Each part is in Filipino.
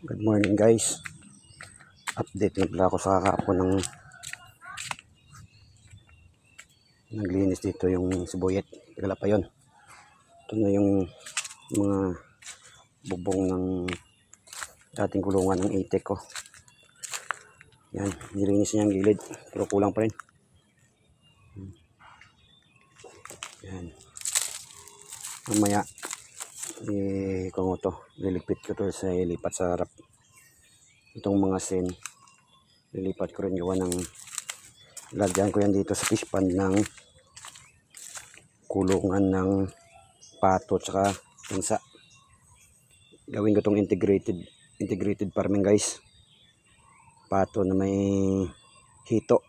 Good morning guys. Update na pala ako sa kahapon ng naglinis dito yung sibuyet. Tagala pa yun. Ito na yung mga bubong ng dating kulungan ng itik ko. Yan, nilinis niya ang gilid pero kulang pa rin. Yan. Mamaya kung ito, liligpit ko to sa ilipat sa harap. Itong mga sin lilipat ko rin gawa ng lagyan ko yan dito sa fish pond ng kulungan ng pato tsaka tansa. Gawin ko itong integrated farming guys. Pato na may hito.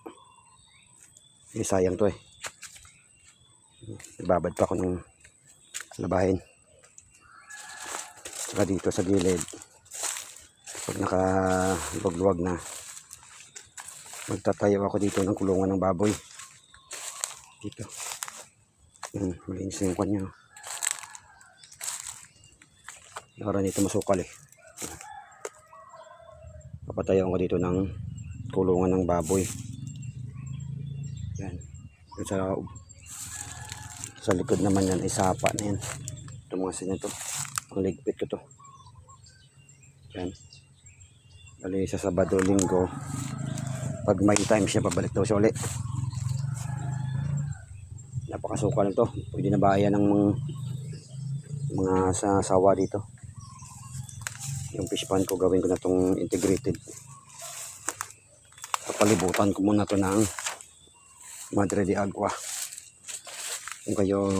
Sayang to eh. Ibabad pa ako ng labahin. Tsaka dito sa gilid, pag nakaluwag-luwag na, magtatayo ako dito ng kulungan ng baboy. Dito. Malinis na yung kanya. Nakaraan dito masukal eh. Papatayo ko dito ng kulungan ng baboy. Yan. Sa likod naman yan ay sapa na yan. Ito mga sinito. Ang ligpit ko to. Yan. Bali sa Sabado, Linggo. Pag may time siya, pabalik daw siya ulit. Napakasukal nito. Pwede na bahayan ng mga sawa dito. Yung fish pond ko, gawin ko na itong integrated. Papalibutan ko muna ito ng Madre de Agua. Kung kayo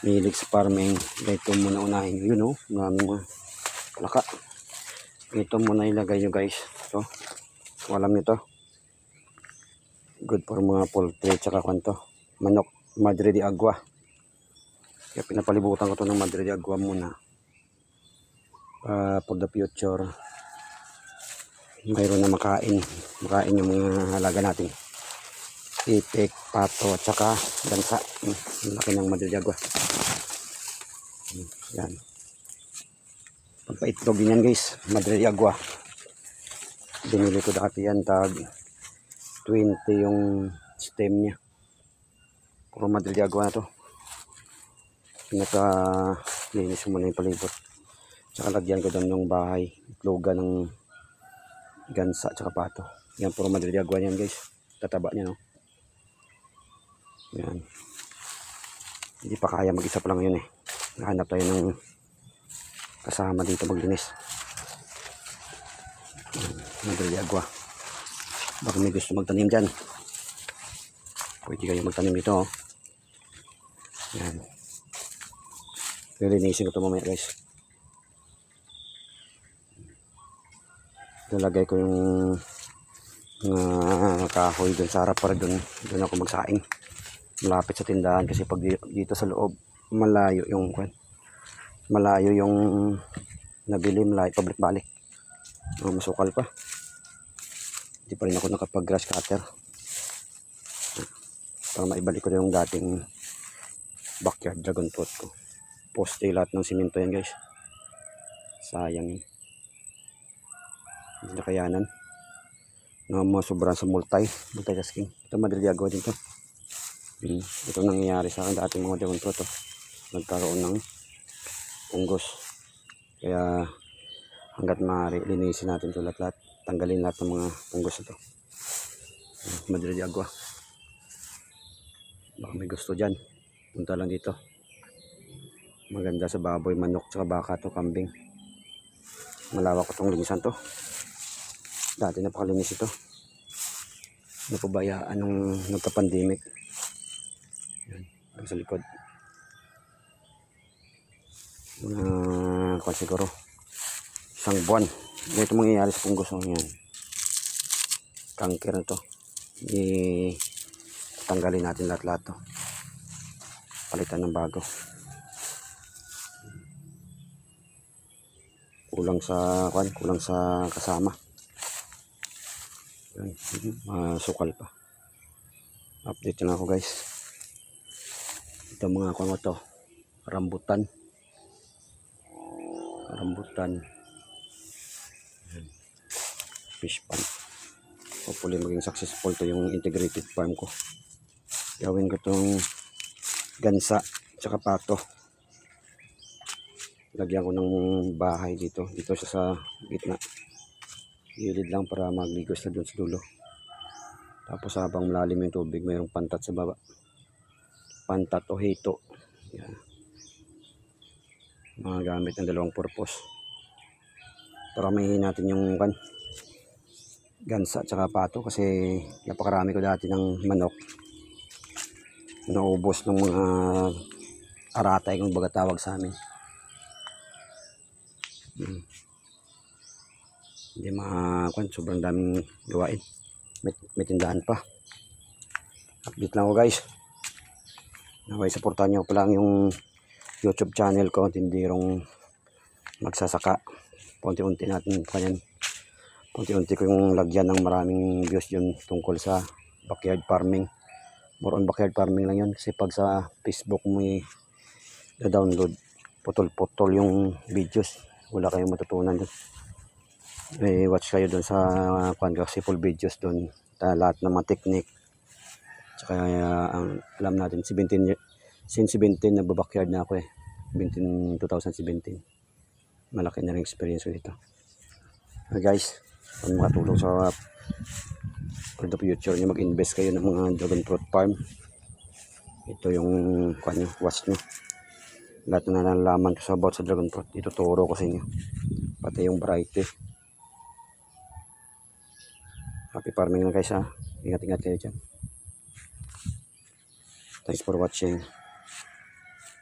mahilig sa farming, ito muna unahin nyo. Yun o, maraming mga kalaka. Ito muna ilagay nyo guys. Ito, walam nyo to. Good for mga poultry tsaka kanto. Manok, Madre de Agua. Kaya pinapalibutan ko to ng Madre de Agua muna. For the future, mayroon na makain yung mga halaga natin. Itik, pato, at saka dansa. Laki ng Madre de Agua. Yan. Pampaitlog din yan guys, Madre de Agua. Binili ko dati yan, tag 20 yung stem niya. Puro Madre de Agua na to. Pinaka-linis mo na yung palibot. Tsaka lagyan ko doon yung bahay, itlogan ng gansa at saka pato. Yan, puro Madre de Agua yan guys. Tataba niya no. Yan. Hindi pa kaya mag-isa pa lang yun eh. Nahanap tayo ng kasama dito maglinis. Madre de Agua. Baka may gusto magtanim dyan, pwede kayo magtanim dito oh. Yan. Lilinisin ko ito mamaya guys. Lalagay ko yung kahoy dun sa harap para dun ako magsaing. Malapit sa tindahan kasi pag dito sa loob malayo yung nabili, malayo pabalik-balik. Masukal pa. Hindi pa rin ako nakapag grass cutter para maibalik ko na yung dating backyard dragon fruit ko. Poste lahat ng simento yan guys. Sayang yun. Hindi na kayanan. Sobrang sa multitasking. Ito Madre de Agua din to. Ito nangyayari sa akin dating mga dragon fruit. Nagkaroon ng punggos. Kaya hanggat maaari linisin natin ito lahat. Tanggalin lahat ng mga punggos ito. Madre de Agua. Baka may gusto dyan, punta lang dito. Maganda sa baboy, manok, tsaka baka to, kambing. Malawak ko itong linisan to. Dati napakalinis ito. Napabayaan nung nagka-pandemic. Yan, sa likod. Siguro isang buwan. Ito mangyayari sa punggos. Yan. Kanker na to. Tanggalin natin lahat-lahat to. Palitan ng bago. Kulang sa kasama. Yan. Sukal pa. Update na ako guys. Ito mga to. Rambutan. fish pond. Hopefully maging successful to yung integrated farm ko. Gawin ko tong gansa tsaka pato. Lagyan ko ng bahay dito siya sa gitna, gilid lang para magligo sila doon sa dulo. Tapos habang malalim yung tubig, mayroong pantat sa baba, pantat o hito. Yan. Mga gamit ng dalawang purpose. Paramihin natin yung gansa tsaka pato kasi napakarami ko dati ng manok. Naubos ng mga aratay kung baga tawag sa amin. Hindi sobrang daming gawain. May tindahan pa. Update lang ko guys. Naway supportan nyo pa lang yung YouTube channel ko, Tindirong Magsasaka. Unti-unti natin kanyan. Unti-unti ko yung lagyan ng maraming views yun tungkol sa backyard farming. More on backyard farming lang yun kasi pag sa Facebook mo i-download, putol-putol yung videos. Wala kayong matutunan dun. May watch kayo dun sa kasi full videos dun. Lahat ng mga technique. Tsaka alam natin, 17 nagbabakyard na ako 2017. Malaki na rin experience ko dito. Guys, kung makatulong sa for the future nyo, mag-invest kayo ng mga dragon fruit farm. Ito yung watch nyo. Lahat na nalalaman ko sa about sa dragon fruit, ituturo ko sa inyo. Pati yung variety. Happy farming lang guys ha. Ingat-ingat kayo dyan. Thanks for watching.